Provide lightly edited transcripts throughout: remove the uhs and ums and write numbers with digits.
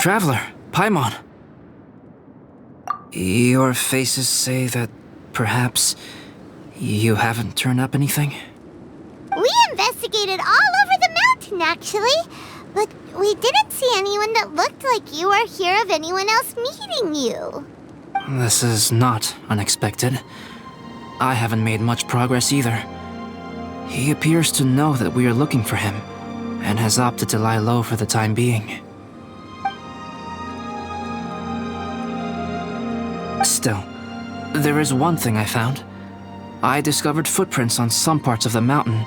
Traveler, Paimon. Your faces say that perhaps you haven't turned up anything? We investigated all over the mountain, actually. But we didn't see anyone that looked like you or hear of anyone else meeting you. This is not unexpected. I haven't made much progress either. He appears to know that we are looking for him, and has opted to lie low for the time being. Still, there is one thing I found. I discovered footprints on some parts of the mountain,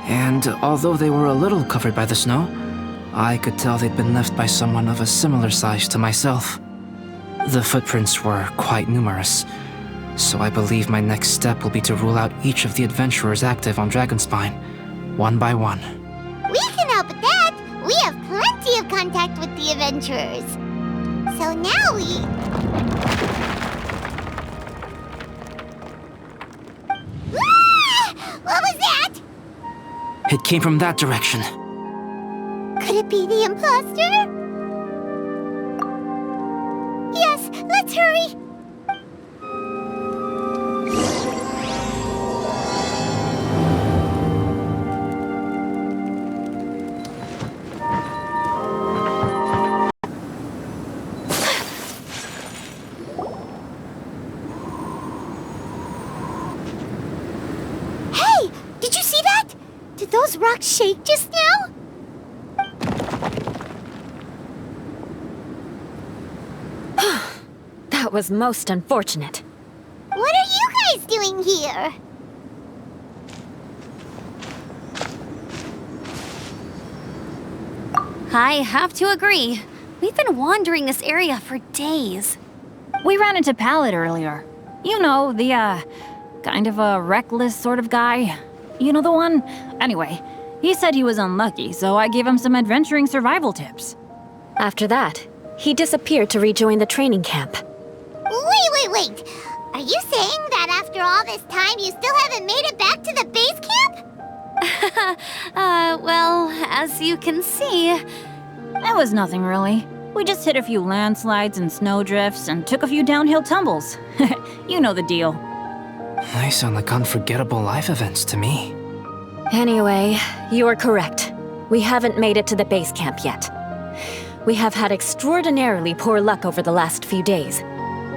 and although they were a little covered by the snow, I could tell they'd been left by someone of a similar size to myself. The footprints were quite numerous, so I believe my next step will be to rule out each of the adventurers active on Dragonspine, one by one. We can help with that! We have plenty of contact with the adventurers. So now we... Ah! What was that? It came from that direction. Could it be the imposter? Yes, let's hurry! Hey! Did you see that? Did those rocks shake just now? That was most unfortunate. What are you guys doing here? I have to agree. We've been wandering this area for days. We ran into Pallet earlier. You know, the, kind of a reckless sort of guy. You know the one? Anyway, he said he was unlucky, so I gave him some adventuring survival tips. After that, he disappeared to rejoin the training camp. Wait! Are you saying that after all this time you still haven't made it back to the base camp? Well, as you can see... It was nothing really. We just hit a few landslides and snowdrifts and took a few downhill tumbles. You know the deal. They sound like unforgettable life events to me. Anyway, you're correct. We haven't made it to the base camp yet. We have had extraordinarily poor luck over the last few days.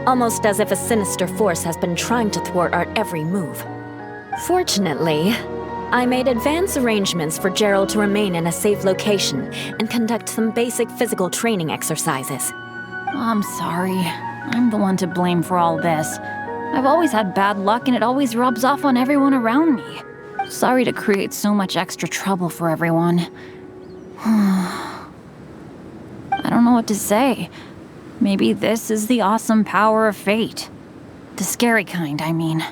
Almost as if a sinister force has been trying to thwart our every move. Fortunately, I made advance arrangements for Gerald to remain in a safe location and conduct some basic physical training exercises. I'm sorry. I'm the one to blame for all this. I've always had bad luck and it always rubs off on everyone around me. Sorry to create so much extra trouble for everyone. I don't know what to say. Maybe this is the awesome power of fate. The scary kind, I mean.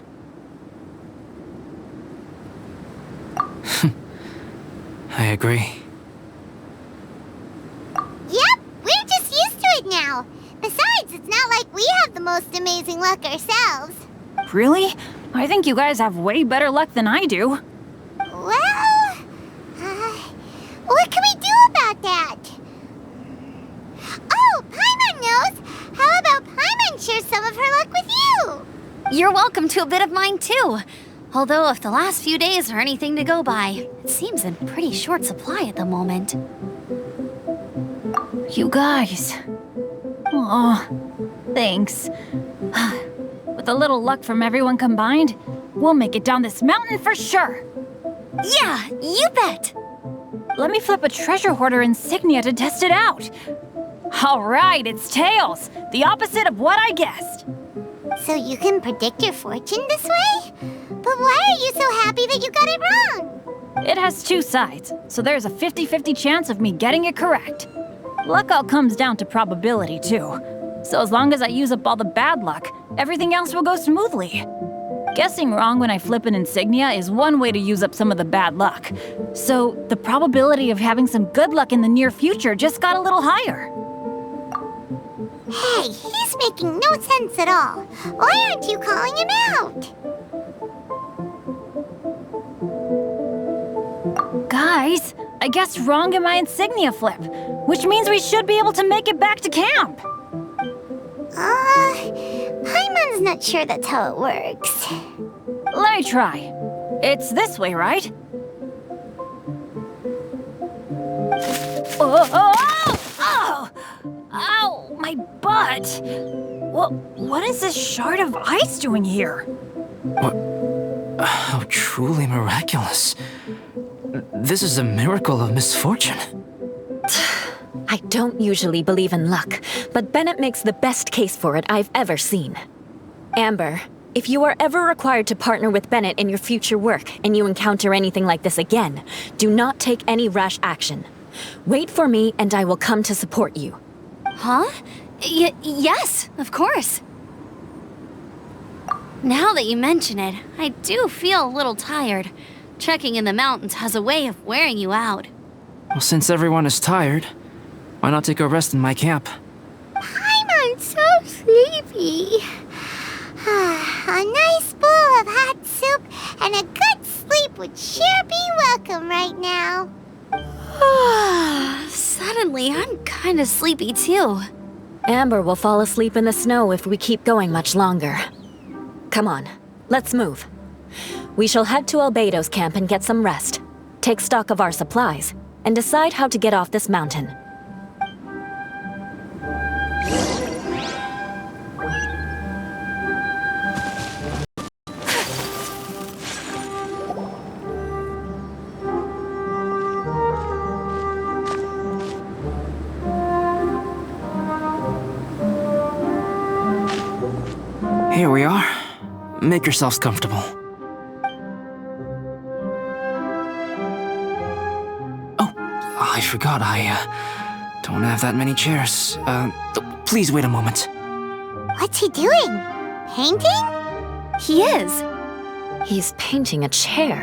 I agree. Yep, we're just used to it now. Besides, it's not like we have the most amazing luck ourselves. Really? I think you guys have way better luck than I do. Well, what can we do about that? Oh, Paimon knows! How about Paimon share some of her luck with you? You're welcome to a bit of mine too. Although if the last few days are anything to go by, it seems in pretty short supply at the moment. You guys. Aw, thanks. With a little luck from everyone combined, we'll make it down this mountain for sure. Yeah, you bet! Let me flip a treasure hoarder insignia to test it out. All right, it's tails. The opposite of what I guessed. So you can predict your fortune this way? But why are you so happy that you got it wrong? It has two sides, so there's a 50-50 chance of me getting it correct. Luck all comes down to probability, too. So as long as I use up all the bad luck, everything else will go smoothly. Guessing wrong when I flip an insignia is one way to use up some of the bad luck. So the probability of having some good luck in the near future just got a little higher. Hey, he's making no sense at all. Why aren't you calling him out? Guys, I guessed wrong in my insignia flip. which means we should be able to make it back to camp. Paimon's not sure that's how it works. Let me try. It's this way, right? Oh! Ow! My butt! What is this shard of ice doing here? What? How truly miraculous. This is a miracle of misfortune. I don't usually believe in luck, but Bennett makes the best case for it I've ever seen. Amber, if you are ever required to partner with Bennett in your future work and you encounter anything like this again, do not take any rash action. Wait for me and I will come to support you. Huh? Yes, of course. Now that you mention it, I do feel a little tired. Trekking in the mountains has a way of wearing you out. Well, since everyone is tired, why not take a rest in my camp? Paimon's so sleepy. A nice bowl of hot soup and a good sleep would sure be welcome right now. Suddenly, I'm kind of sleepy too. Amber will fall asleep in the snow if we keep going much longer. Come on, let's move. We shall head to Albedo's camp and get some rest, take stock of our supplies, and decide how to get off this mountain. Here we are. Make yourselves comfortable. Oh, I forgot I don't have that many chairs. Please wait a moment. What's he doing? Painting? He is. He's painting a chair.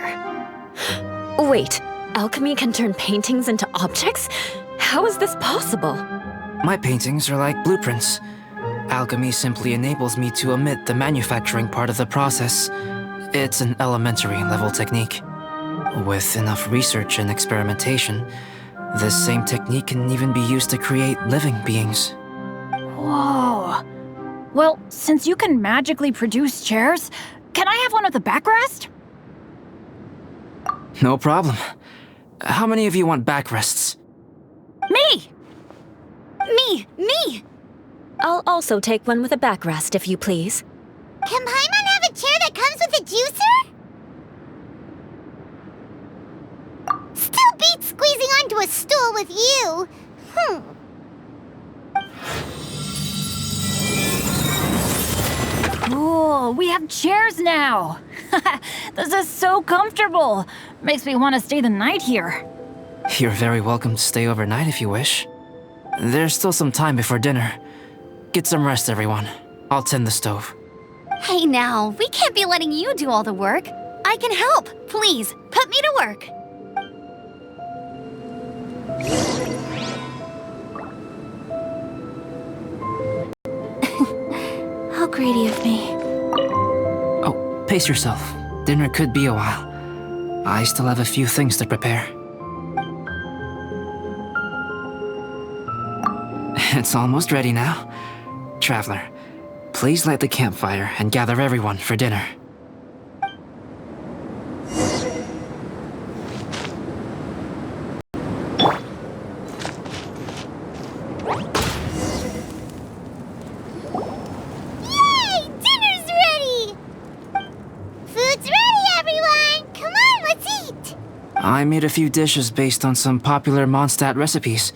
Wait, alchemy can turn paintings into objects? How is this possible? My paintings are like blueprints. Alchemy simply enables me to omit the manufacturing part of the process. It's an elementary level technique. With enough research and experimentation, this same technique can even be used to create living beings. Whoa. Well, since you can magically produce chairs, can I have one with a backrest? No problem. How many of you want backrests? Me! Me! I'll also take one with a backrest, if you please. Can Paimon have a chair that comes with a juicer? Still beats squeezing onto a stool with you. Cool, we have chairs now. This is so comfortable. Makes me want to stay the night here. You're very welcome to stay overnight if you wish. There's still some time before dinner. Get some rest, everyone. I'll tend the stove. Hey now, we can't be letting you do all the work. I can help. Please, put me to work. How greedy of me. Oh, pace yourself. Dinner could be a while. I still have a few things to prepare. It's almost ready now. Traveler, please light the campfire and gather everyone for dinner. Yay! Dinner's ready! Food's ready, everyone! Come on, let's eat! I made a few dishes based on some popular Mondstadt recipes.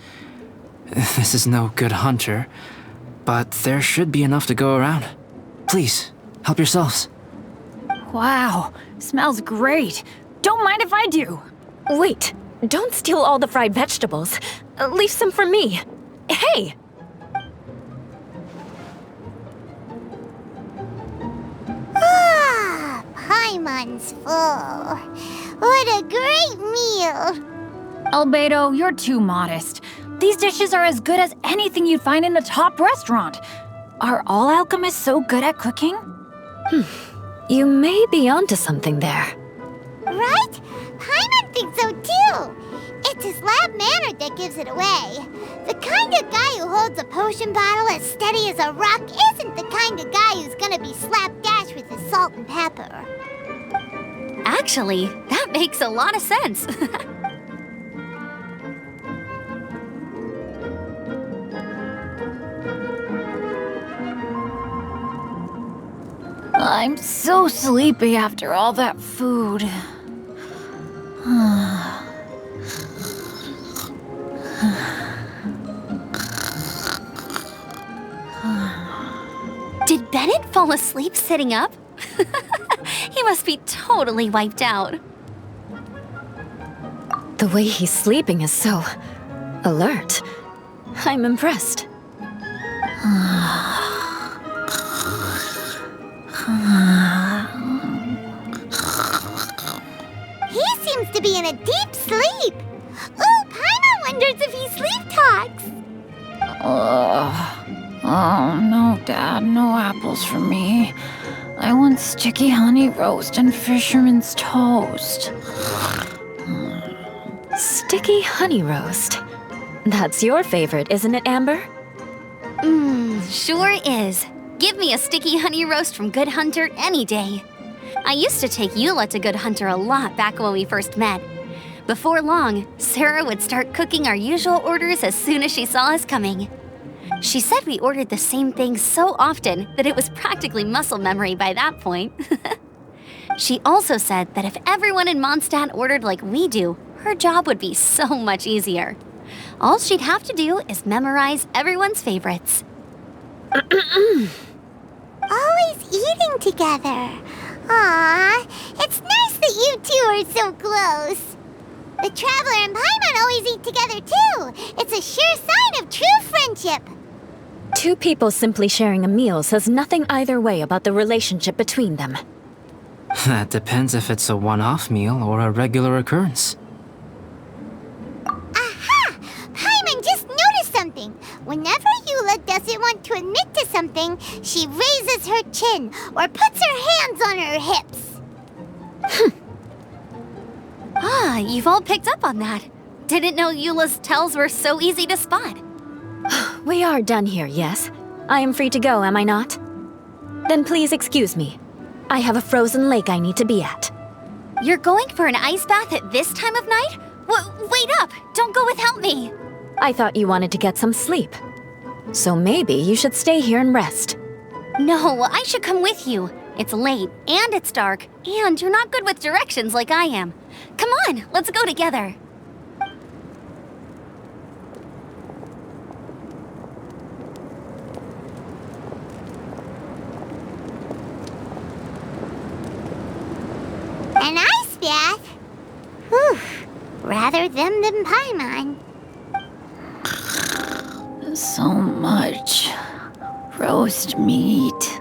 This is no good hunter, but there should be enough to go around. Please, help yourselves. Wow, smells great. Don't mind if I do. Wait, don't steal all the fried vegetables. Leave some for me. Hey! Paimon's full. What a great meal! Albedo, you're too modest. These dishes are as good as anything you'd find in a top restaurant. Are all alchemists so good at cooking? You may be onto something there. Right? Paimon thinks so too. It's it's his lab manner that gives it away. The kind of guy who holds a potion bottle as steady as a rock isn't the kind of guy who's gonna be slapdash with his salt and pepper. Actually, that makes a lot of sense. I'm so sleepy after all that food. Did Bennett fall asleep sitting up? He must be totally wiped out. The way he's sleeping is so alert. I'm impressed. He seems to be in a deep sleep. Ooh, Paimon wonders if he sleep talks. Oh, no, Dad, no apples for me. I want sticky honey roast and fisherman's toast. Sticky honey roast. That's your favorite, isn't it, Amber? Sure is. Give me a sticky honey roast from Good Hunter any day. I used to take Eula to Good Hunter a lot back when we first met. Before long, Sarah would start cooking our usual orders as soon as she saw us coming. She said we ordered the same thing so often that it was practically muscle memory by that point. She also said that if everyone in Mondstadt ordered like we do, her job would be so much easier. All she'd have to do is memorize everyone's favorites. Always eating together. Aww, it's nice that you two are so close. The Traveler and Paimon always eat together too. It's a sure sign of true friendship. Two people simply sharing a meal says nothing either way about the relationship between them. That depends if it's a one-off meal or a regular occurrence. Aha! Paimon just noticed something. Whenever Eula doesn't want to admit to something, she raises her chin or puts her hands on her hips. Ah, you've all picked up on that. Didn't know Eula's tells were so easy to spot. We are done here, yes? I am free to go, am I not? Then please excuse me. I have a frozen lake I need to be at. You're going for an ice bath at this time of night? Wait up! Don't go without me! I thought you wanted to get some sleep. So maybe you should stay here and rest. No, I should come with you. It's late, and it's dark, and you're not good with directions like I am. Come on, let's go together. An ice bath? Whew. Rather them than Paimon. So much roast meat.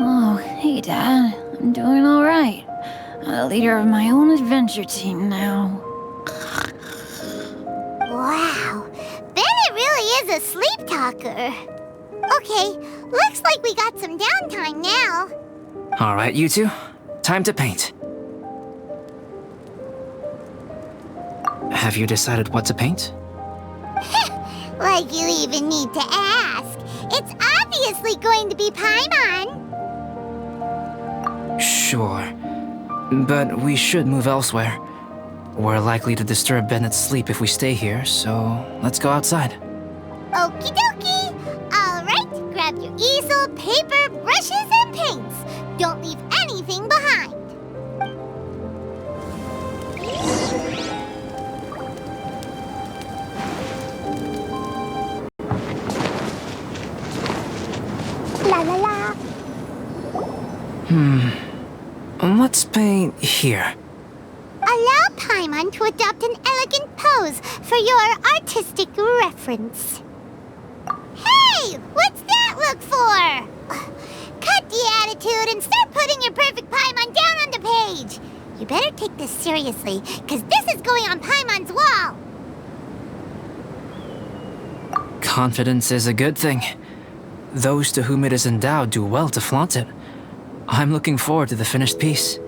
Oh, hey, Dad. I'm doing all right. I'm a leader of my own adventure team now. Wow. Bennett really is a sleep talker. Okay, looks like we got some downtime now. All right, you two. Time to paint. Have you decided what to paint? Like you even need to ask. It's obviously going to be Paimon. Sure. But we should move elsewhere. We're likely to disturb Bennett's sleep if we stay here, so let's go outside. Okie dokie. All right, grab your easel, paper, brushes, and paints. Don't leave anything behind. La la la. Let's paint here. Allow Paimon to adopt an elegant pose for your artistic reference. Hey! What's that look for? Cut the attitude and start putting your perfect Paimon down on the page. You better take this seriously, because this is going on Paimon's wall. Confidence is a good thing. Those to whom it is endowed do well to flaunt it. I'm looking forward to the finished piece.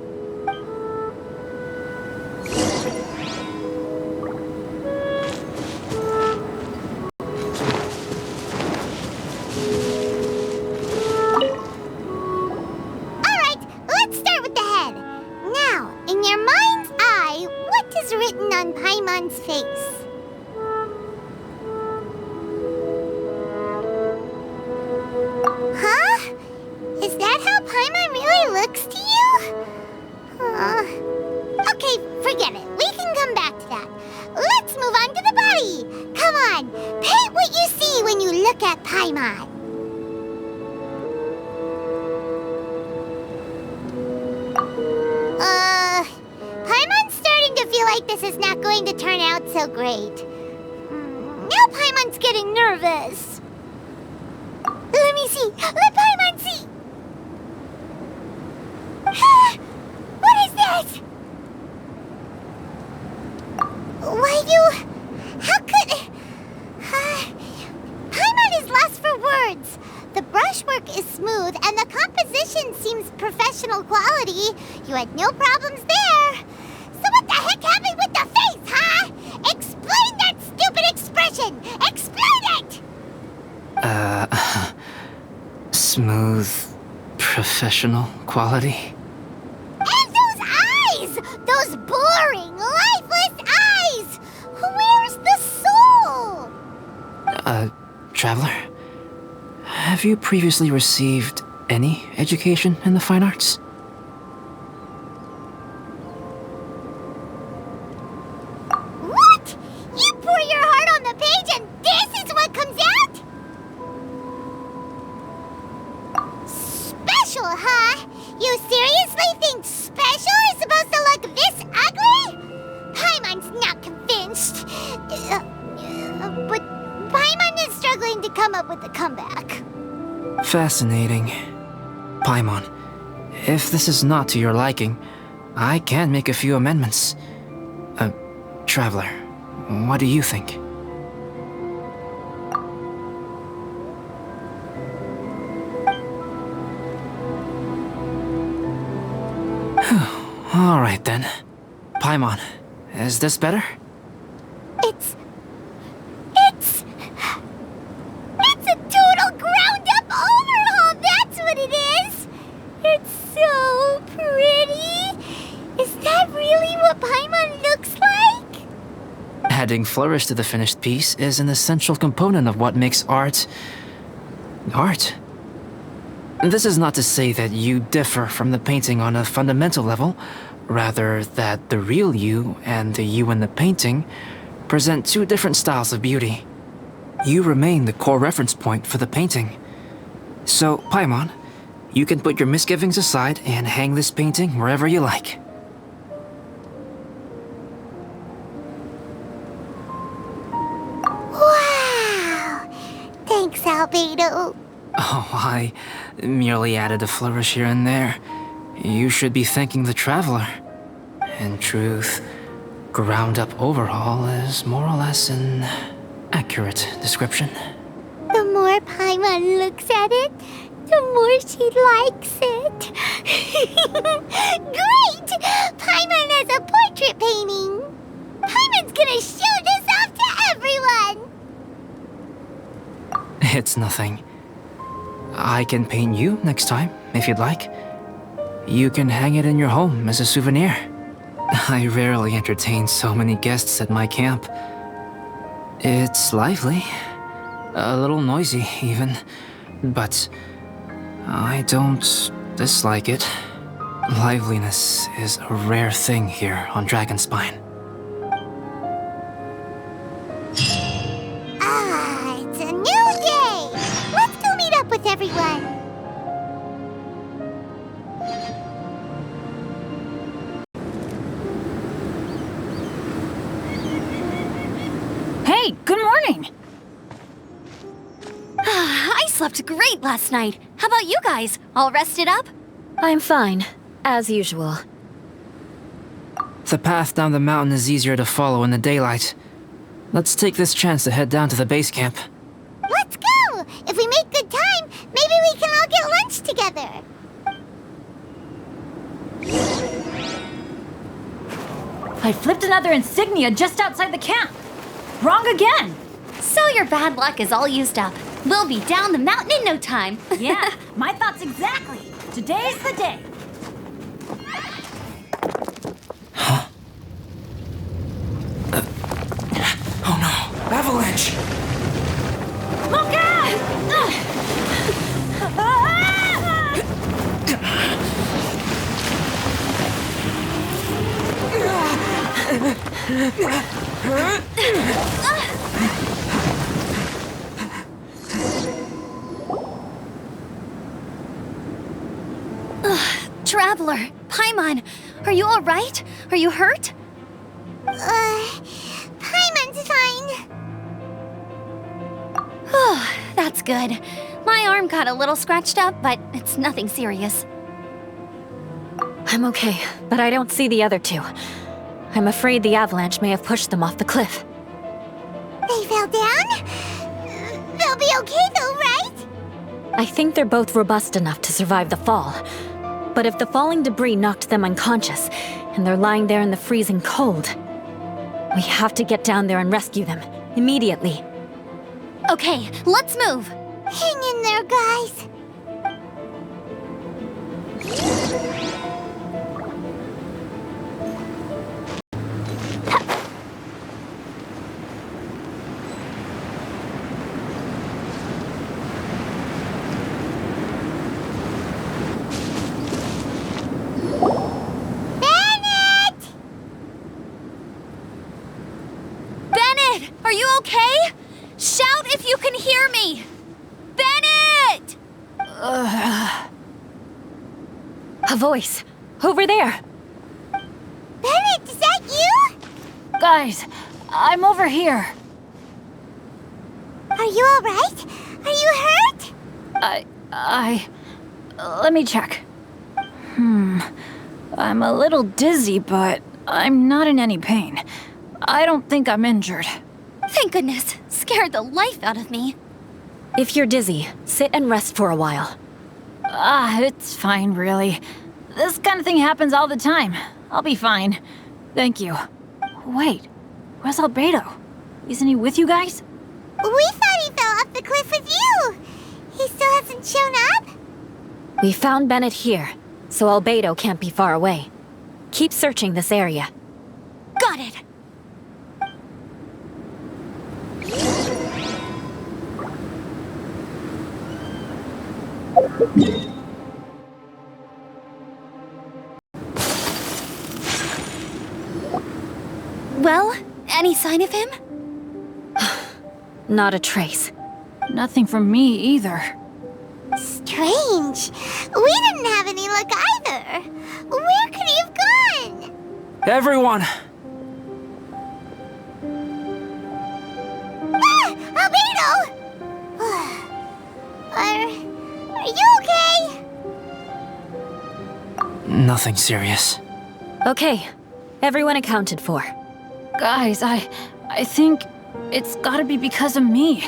forget it. We can come back to that. Let's move on to the body. Come on, paint what you see when you look at Paimon. Paimon's starting to feel like this is not going to turn out so great. Now Paimon's getting nervous. Let me see. Let Paimon see. What is this? How could... Paimon is lost for words. The brushwork is smooth and the composition seems professional quality. You had no problems there. So what the heck happened with the face, huh? Explain that stupid expression! Explain it! Smooth, professional quality. And those eyes! Those boring, lifeless eyes! Where's the soul? Traveler, have you previously received any education in the fine arts? What? You pour your heart on the page and this is what comes out? Special, huh? You seriously think special is supposed to look this ugly? Paimon's not convinced. But Paimon is struggling to come up with a comeback. Fascinating. Paimon, if this is not to your liking, I can make a few amendments. Traveler, what do you think? All right then. Paimon, is this better? It's a total ground-up overhaul, that's what it is! It's so pretty! Is that really what Paimon looks like? Adding flourish to the finished piece is an essential component of what makes art... art. This is not to say that you differ from the painting on a fundamental level, rather that the real you and the you in the painting present two different styles of beauty. You remain the core reference point for the painting. So, Paimon, you can put your misgivings aside and hang this painting wherever you like. Wow! Thanks, Albedo. Oh, I merely added a flourish here and there. You should be thanking the traveler. In truth, ground-up overhaul is more or less an accurate description. The more Paimon looks at it, the more she likes it. Great! Paimon has a portrait painting. Paimon's gonna show this off to everyone. It's nothing. I can paint you next time, if you'd like. You can hang it in your home as a souvenir. I rarely entertain so many guests at my camp. It's lively. A little noisy, even. But I don't dislike it. Liveliness is a rare thing here on Dragonspine. It's a new day. Let's go meet up with everyone. Hey, good morning! I slept great last night. How about you guys? All rested up? I'm fine, as usual. The path down the mountain is easier to follow in the daylight. Let's take this chance to head down to the base camp. Let's go! If we make good time, maybe we can all get lunch together. I flipped another insignia just outside the camp. Wrong again! So your bad luck is all used up. We'll be down the mountain in no time. Yeah, my thoughts exactly. Today's the day. Huh? Oh no! Avalanche! Look out! Traveler, Paimon, are you alright? Are you hurt? Paimon's fine. That's good. My arm got a little scratched up, but it's nothing serious. I'm okay, but I don't see the other two. I'm afraid the avalanche may have pushed them off the cliff. They fell down? They'll be okay though, right? I think they're both robust enough to survive the fall. But if the falling debris knocked them unconscious, and they're lying there in the freezing cold, we have to get down there and rescue them, immediately. Okay, let's move. Hang in there, guys. Bennett, are you okay? Shout if you can hear me! Bennett! A voice. Over there. Bennett, is that you? Guys, I'm over here. Are you alright? Are you hurt? Let me check. I'm a little dizzy, but I'm not in any pain. I don't think I'm injured. Thank goodness. Scared the life out of me. If you're dizzy, sit and rest for a while. It's fine, really. This kind of thing happens all the time. I'll be fine. Thank you. Wait, where's Albedo? Isn't he with you guys? We thought he fell off the cliff with you. He still hasn't shown up? We found Bennett here, so Albedo can't be far away. Keep searching this area. Got it. Well, any sign of him? Not a trace. Nothing from me either. Strange. We didn't have any luck either. Where could he have gone? Everyone! Albedo! Are you okay? Nothing serious. Okay, everyone accounted for. Guys, I think it's gotta be because of me.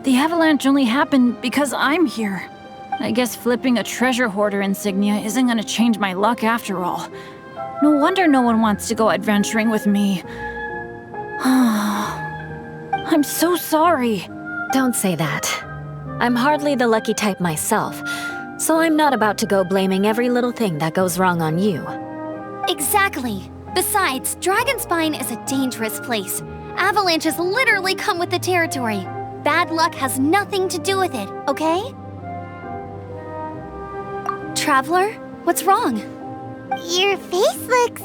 The avalanche only happened because I'm here. I guess flipping a treasure hoarder insignia isn't gonna change my luck after all. No wonder no one wants to go adventuring with me. I'm so sorry. Don't say that. I'm hardly the lucky type myself, so I'm not about to go blaming every little thing that goes wrong on you. Exactly. Besides, Dragonspine is a dangerous place. Avalanches literally come with the territory. Bad luck has nothing to do with it, okay? Traveler, what's wrong? Your face looks...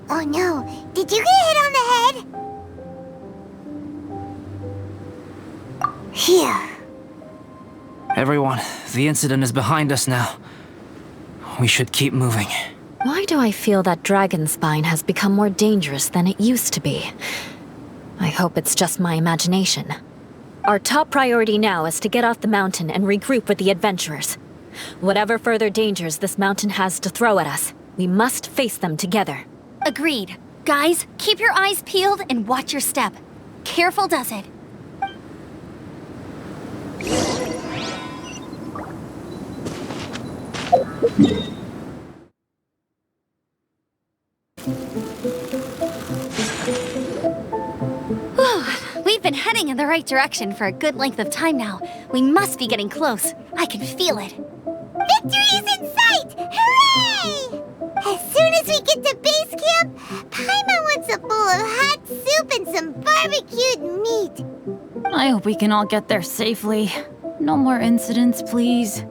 Oh no, did you get hit on the head? Phew. Everyone, the incident is behind us now. We should keep moving. Why do I feel that Dragonspine has become more dangerous than it used to be? I hope it's just my imagination. Our top priority now is to get off the mountain and regroup with the adventurers. Whatever further dangers this mountain has to throw at us, we must face them together. Agreed. Guys, keep your eyes peeled and watch your step. Careful does it. We've been heading in the right direction for a good length of time now. We must be getting close. I can feel it. Victory is in sight! Hooray! As soon as we get to base camp, Paimon wants a bowl of hot soup and some barbecued meat. I hope we can all get there safely. No more incidents, please.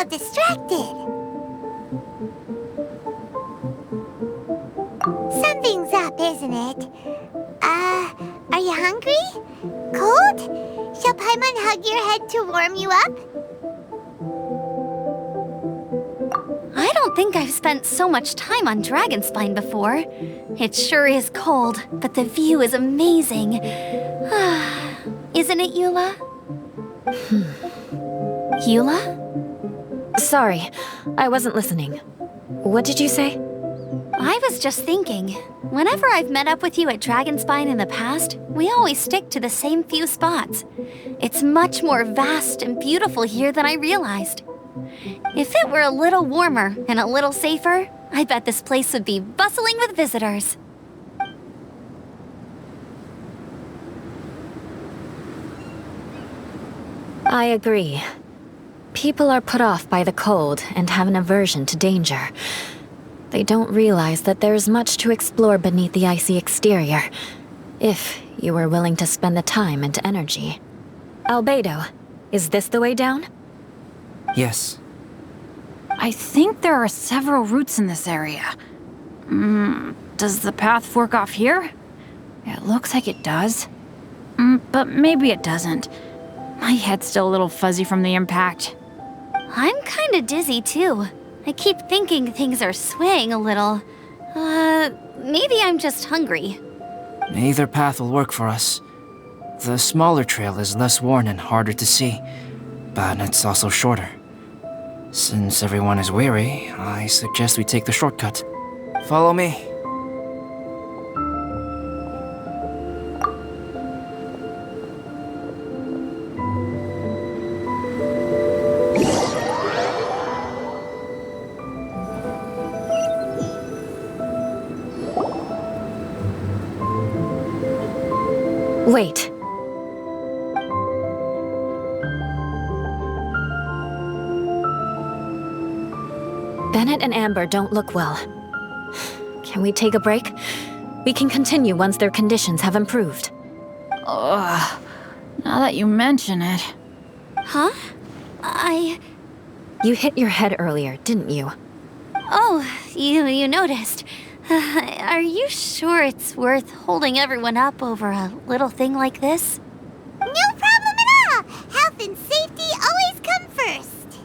so distracted. Something's up, isn't it? Are you hungry? Cold? Shall Paimon hug your head to warm you up? I don't think I've spent so much time on Dragonspine before. It sure is cold, but the view is amazing. Isn't it, Eula? Eula? Sorry, I wasn't listening. What did you say? I was just thinking, whenever I've met up with you at Dragonspine in the past, we always stick to the same few spots. It's much more vast and beautiful here than I realized. If it were a little warmer and a little safer, I bet this place would be bustling with visitors. I agree. People are put off by the cold and have an aversion to danger. They don't realize that there's much to explore beneath the icy exterior, if you were willing to spend the time and energy. Albedo, is this the way down? Yes. I think there are several routes in this area. Does the path fork off here? It looks like it does. But maybe it doesn't. My head's still a little fuzzy from the impact. I'm kinda dizzy too. I keep thinking things are swaying a little. Maybe I'm just hungry. Either path will work for us. The smaller trail is less worn and harder to see, but it's also shorter. Since everyone is weary, I suggest we take the shortcut. Follow me. Wait. Bennett and Amber don't look well. Can we take a break? We can continue once their conditions have improved. Ugh. Now that you mention it. Huh? You hit your head earlier, didn't you? Oh, you noticed. Are you sure it's worth holding everyone up over a little thing like this? No problem at all! Health and safety always come first!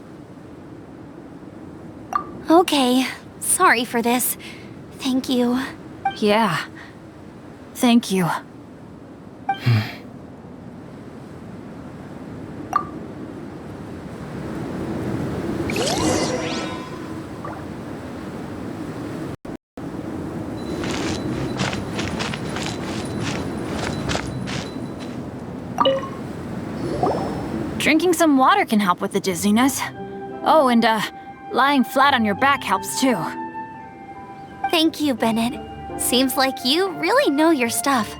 Okay, sorry for this. Thank you. Yeah. Thank you. Drinking some water can help with the dizziness. Oh, and lying flat on your back helps too. Thank you, Bennett. Seems like you really know your stuff.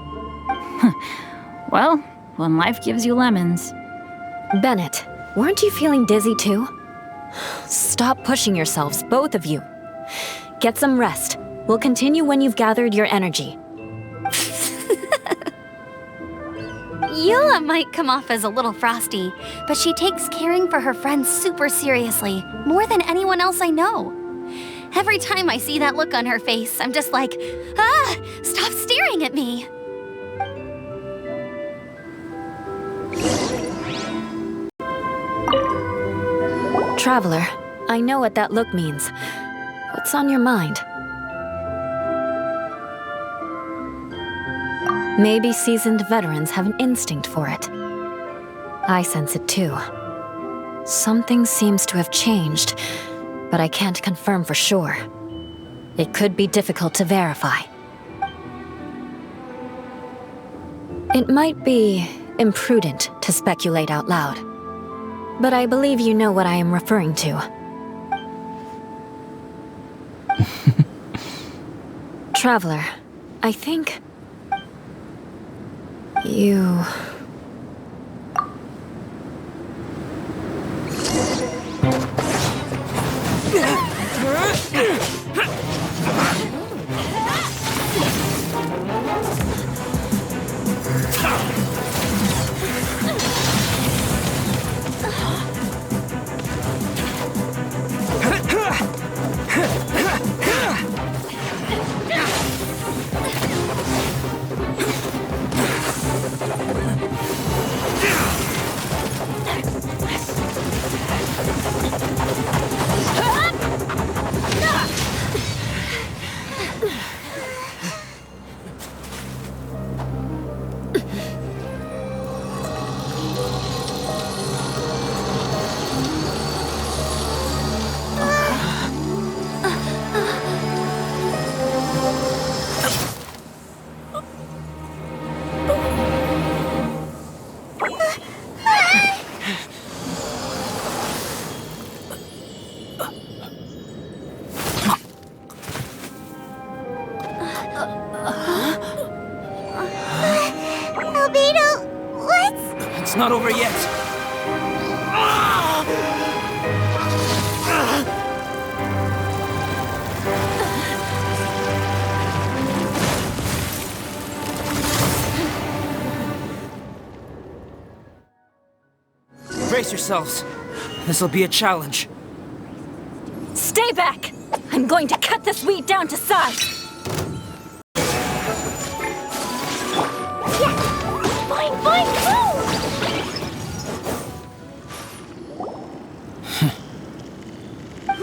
Well, when life gives you lemons. Bennett, weren't you feeling dizzy too? Stop pushing yourselves, both of you. Get some rest. We'll continue when you've gathered your energy. Eula might come off as a little frosty, but she takes caring for her friends super seriously, more than anyone else I know. Every time I see that look on her face, I'm just like, stop staring at me! Traveler, I know what that look means. What's on your mind? Maybe seasoned veterans have an instinct for it. I sense it too. Something seems to have changed, but I can't confirm for sure. It could be difficult to verify. It might be imprudent to speculate out loud, but I believe you know what I am referring to. Traveler, I think... you... Albedo, what's... It's not over yet. Brace yourselves. This'll be a challenge. Stay back! I'm going to cut this wheat down to size! Fine, fine, go!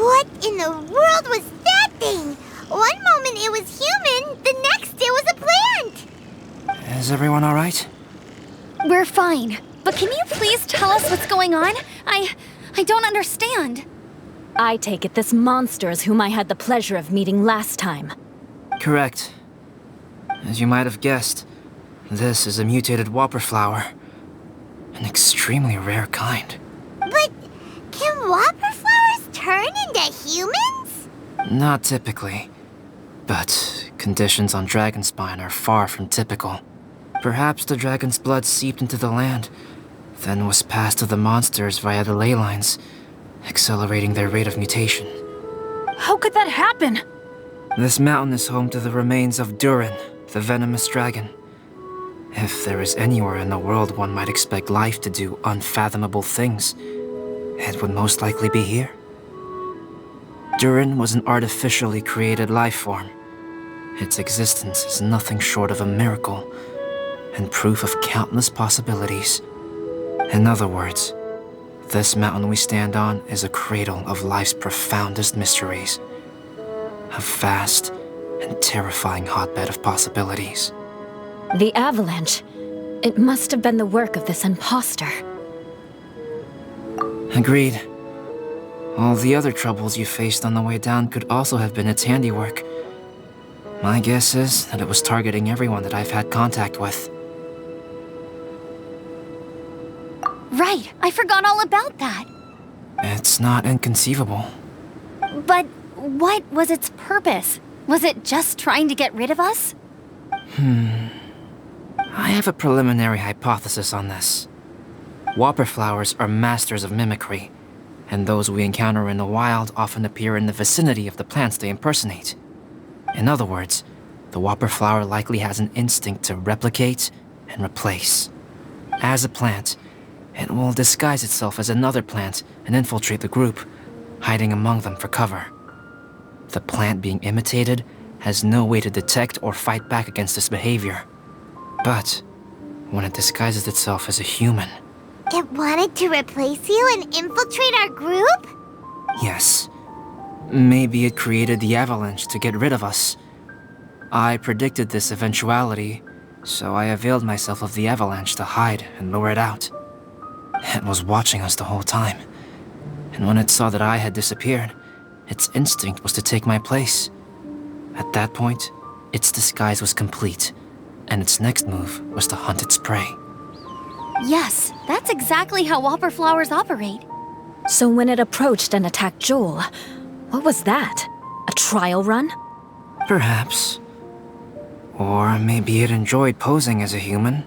What in the world was that thing? One moment it was human, the next it was a plant! Is everyone alright? We're fine. But can you please tell us what's going on? I don't understand. I take it this monster is whom I had the pleasure of meeting last time. Correct. As you might have guessed, this is a mutated Whopperflower. An extremely rare kind. But can Whopperflowers turn into humans? Not typically. But conditions on Dragonspine are far from typical. Perhaps the dragon's blood seeped into the land, then was passed to the monsters via the ley lines, accelerating their rate of mutation. How could that happen? This mountain is home to the remains of Durin, the venomous dragon. If there is anywhere in the world one might expect life to do unfathomable things, it would most likely be here. Durin was an artificially created life form. Its existence is nothing short of a miracle, and proof of countless possibilities. In other words, this mountain we stand on is a cradle of life's profoundest mysteries. A vast and terrifying hotbed of possibilities. The avalanche. It must have been the work of this imposter. Agreed. All the other troubles you faced on the way down could also have been its handiwork. My guess is that it was targeting everyone that I've had contact with. Right, I forgot all about that. It's not inconceivable. But what was its purpose? Was it just trying to get rid of us? I have a preliminary hypothesis on this. Whopperflowers are masters of mimicry, and those we encounter in the wild often appear in the vicinity of the plants they impersonate. In other words, the Whopperflower likely has an instinct to replicate and replace. As a plant, it will disguise itself as another plant and infiltrate the group, hiding among them for cover. The plant being imitated has no way to detect or fight back against this behavior. But when it disguises itself as a human... It wanted to replace you and infiltrate our group? Yes. Maybe it created the avalanche to get rid of us. I predicted this eventuality, so I availed myself of the avalanche to hide and lure it out. It was watching us the whole time, and when it saw that I had disappeared, its instinct was to take my place. At that point, its disguise was complete, and its next move was to hunt its prey. Yes, that's exactly how Whopperflowers operate. So when it approached and attacked Joel, what was that? A trial run? Perhaps. Or maybe it enjoyed posing as a human,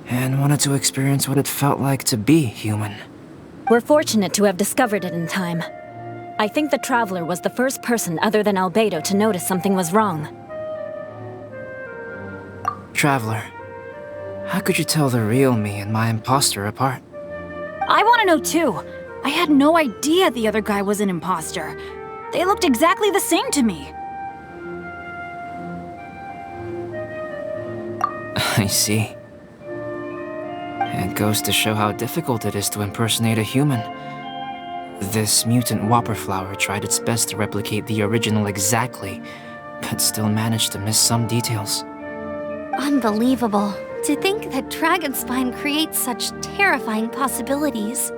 and wanted to experience what it felt like to be human. We're fortunate to have discovered it in time. I think the Traveler was the first person other than Albedo to notice something was wrong. Traveler, how could you tell the real me and my imposter apart? I want to know too. I had no idea the other guy was an imposter. They looked exactly the same to me. I see. It goes to show how difficult it is to impersonate a human. This mutant Whopperflower tried its best to replicate the original exactly, but still managed to miss some details. Unbelievable. To think that Dragonspine creates such terrifying possibilities.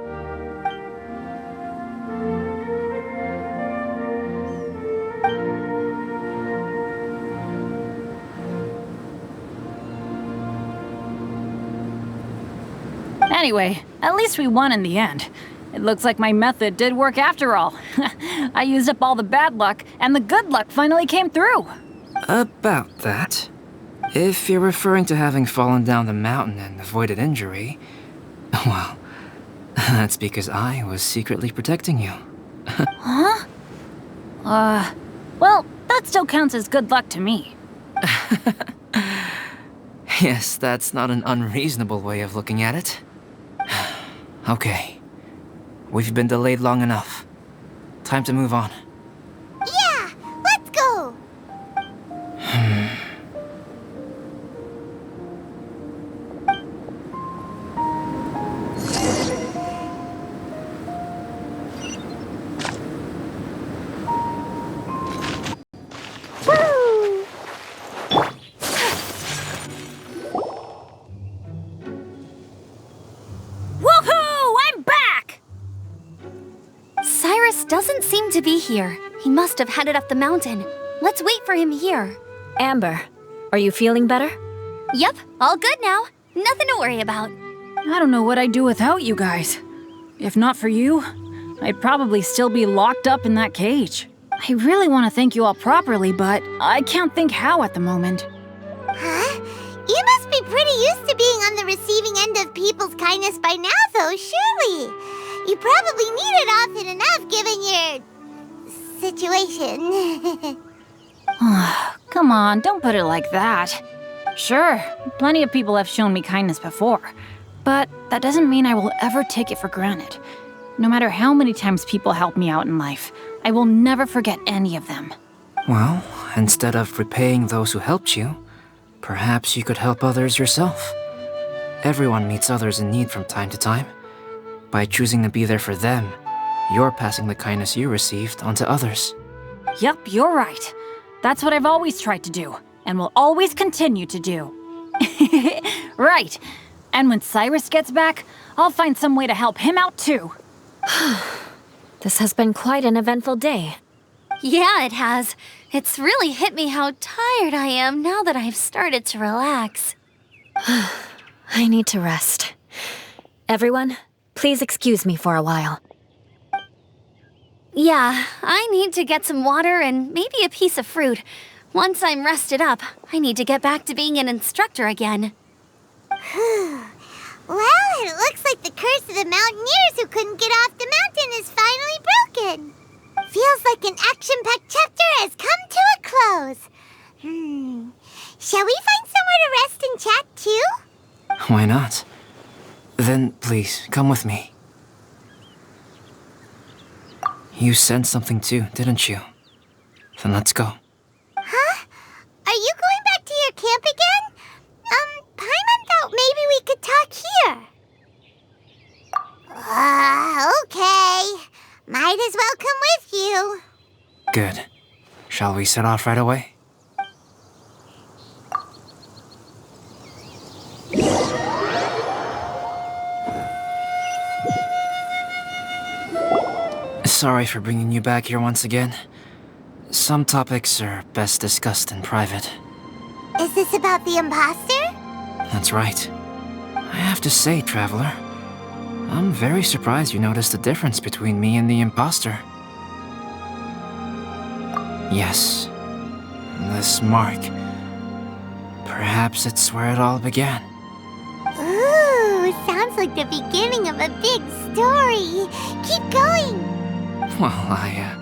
Anyway, at least we won in the end. It looks like my method did work after all. I used up all the bad luck, and the good luck finally came through. About that. If you're referring to having fallen down the mountain and avoided injury, well, that's because I was secretly protecting you. Huh? Well, that still counts as good luck to me. Yes, that's not an unreasonable way of looking at it. Okay. We've been delayed long enough. Time to move on. Yeah, let's go! Woo! Woohoo! I'm back! Cyrus doesn't seem to be here. He must have headed up the mountain. Let's wait for him here. Amber, are you feeling better? Yep, all good now. Nothing to worry about. I don't know what I'd do without you guys. If not for you, I'd probably still be locked up in that cage. I really want to thank you all properly, but I can't think how at the moment. Huh? You must be pretty used to being on the receiving end of people's kindness by now, though, surely. You probably need it often enough, given your situation. Come on, don't put it like that. Sure, plenty of people have shown me kindness before, but that doesn't mean I will ever take it for granted. No matter how many times people help me out in life, I will never forget any of them. Well, instead of repaying those who helped you, perhaps you could help others yourself. Everyone meets others in need from time to time. By choosing to be there for them, you're passing the kindness you received onto others. Yep, you're right. That's what I've always tried to do, and will always continue to do. Right. And when Cyrus gets back, I'll find some way to help him out too. This has been quite an eventful day. Yeah, it has. It's really hit me how tired I am now that I've started to relax. I need to rest. Everyone, please excuse me for a while. Yeah, I need to get some water and maybe a piece of fruit. Once I'm rested up, I need to get back to being an instructor again. Well, it looks like the curse of the mountaineers who couldn't get off the mountain is finally broken. Feels like an action-packed chapter has come to a close. Shall we find somewhere to rest and chat too? Why not? Then please, come with me. You sensed something too, didn't you? Then let's go. Huh? Are you going back to your camp again? Paimon thought maybe we could talk here. Okay. Might as well come with you. Good. Shall we set off right away? Sorry for bringing you back here once again. Some topics are best discussed in private. Is this about the imposter? That's right. I have to say, Traveler, I'm very surprised you noticed the difference between me and the imposter. Yes, this mark. Perhaps it's where it all began. Ooh, sounds like the beginning of a big story. Keep going. Well, I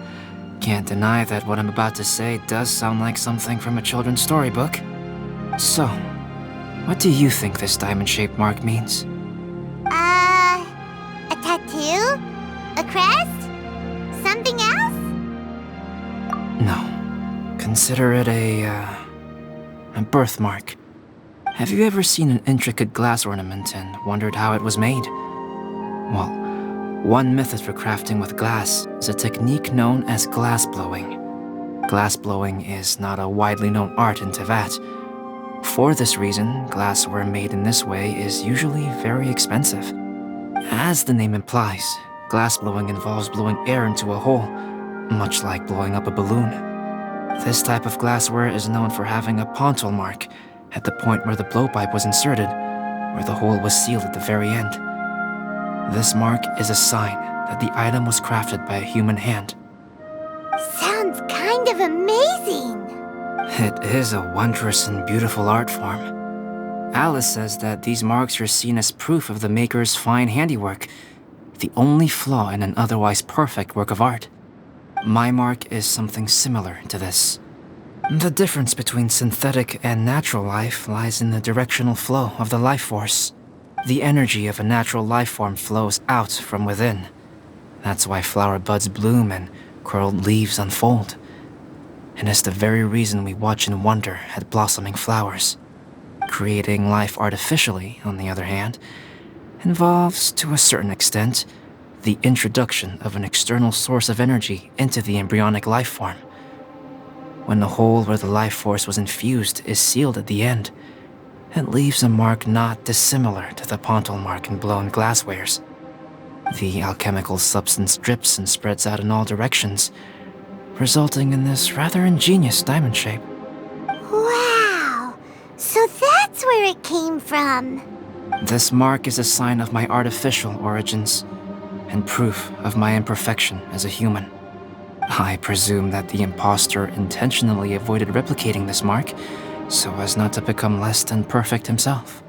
can't deny that what I'm about to say does sound like something from a children's storybook. So, what do you think this diamond-shaped mark means? A tattoo? A crest? Something else? No. Consider it a birthmark. Have you ever seen an intricate glass ornament and wondered how it was made? Well, one method for crafting with glass is a technique known as glass blowing. Glass blowing is not a widely known art in Teyvat. For this reason, glassware made in this way is usually very expensive. As the name implies, glass blowing involves blowing air into a hole, much like blowing up a balloon. This type of glassware is known for having a pontal mark at the point where the blowpipe was inserted, where the hole was sealed at the very end. This mark is a sign that the item was crafted by a human hand. Sounds kind of amazing. It is a wondrous and beautiful art form. Alice says that these marks are seen as proof of the maker's fine handiwork, the only flaw in an otherwise perfect work of art. My mark is something similar to this. The difference between synthetic and natural life lies in the directional flow of the life force. The energy of a natural life form flows out from within. That's why flower buds bloom and curled leaves unfold. And it's the very reason we watch and wonder at blossoming flowers. Creating life artificially, on the other hand, involves, to a certain extent, the introduction of an external source of energy into the embryonic life form. When the hole where the life force was infused is sealed at the end, it leaves a mark not dissimilar to the pontal mark in blown glasswares. The alchemical substance drips and spreads out in all directions, resulting in this rather ingenious diamond shape. Wow! So that's where it came from. This mark is a sign of my artificial origins, and proof of my imperfection as a human. I presume that the impostor intentionally avoided replicating this mark, so as not to become less than perfect himself.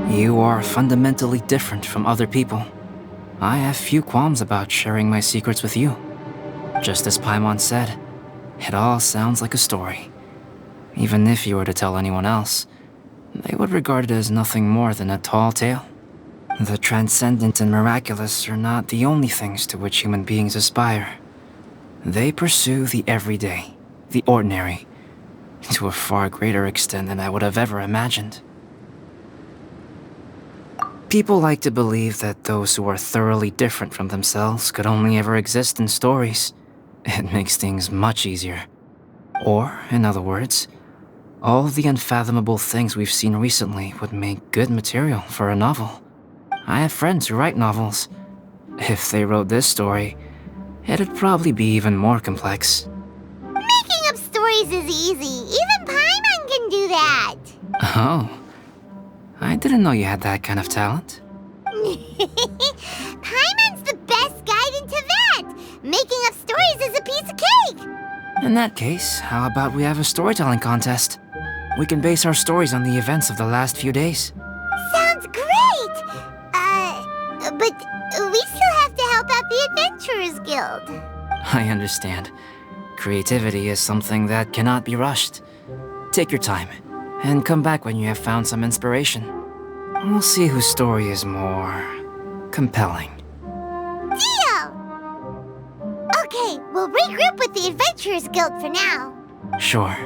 You are fundamentally different from other people. I have few qualms about sharing my secrets with you. Just as Paimon said, it all sounds like a story. Even if you were to tell anyone else, they would regard it as nothing more than a tall tale. The transcendent and miraculous are not the only things to which human beings aspire. They pursue the everyday, the ordinary, to a far greater extent than I would have ever imagined. People like to believe that those who are thoroughly different from themselves could only ever exist in stories. It makes things much easier. Or, in other words, all the unfathomable things we've seen recently would make good material for a novel. I have friends who write novels. If they wrote this story, it'd probably be even more complex. Making up stories is easy. Even Paimon can do that. Oh, I didn't know you had that kind of talent. Paimon's the best guide into that. Making up stories is a piece of cake. In that case, how about we have a storytelling contest? We can base our stories on the events of the last few days. Sounds great! But we still have to help out the Adventurers Guild. I understand. Creativity is something that cannot be rushed. Take your time, and come back when you have found some inspiration. We'll see whose story is more compelling. Deal! Okay, we'll regroup with the Adventurers Guild for now. Sure.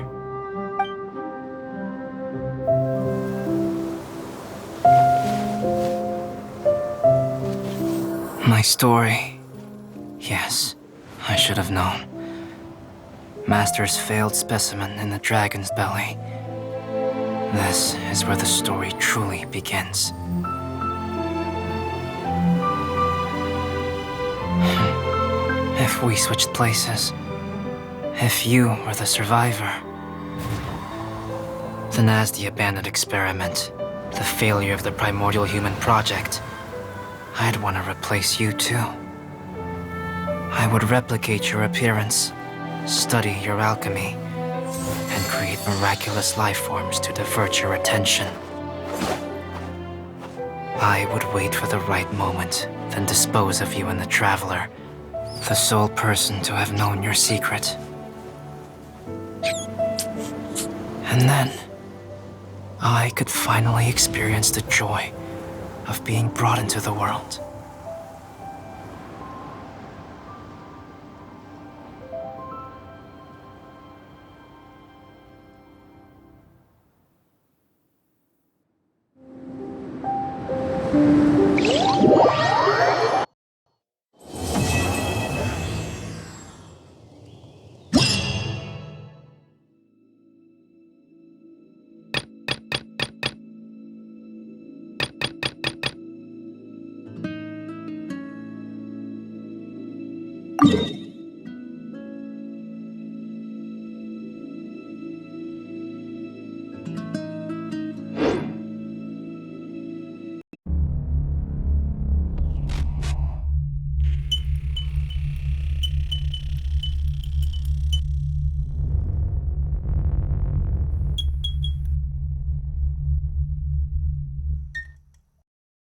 My story. Yes, I should have known. Master's failed specimen in the dragon's belly. This is where the story truly begins. If we switched places, if you were the survivor, then as the abandoned experiment, the failure of the primordial human project, I'd want to replace you too. I would replicate your appearance, study your alchemy, and create miraculous life forms to divert your attention. I would wait for the right moment, then dispose of you in the Traveler, the sole person to have known your secret. And then, I could finally experience the joy of being brought into the world.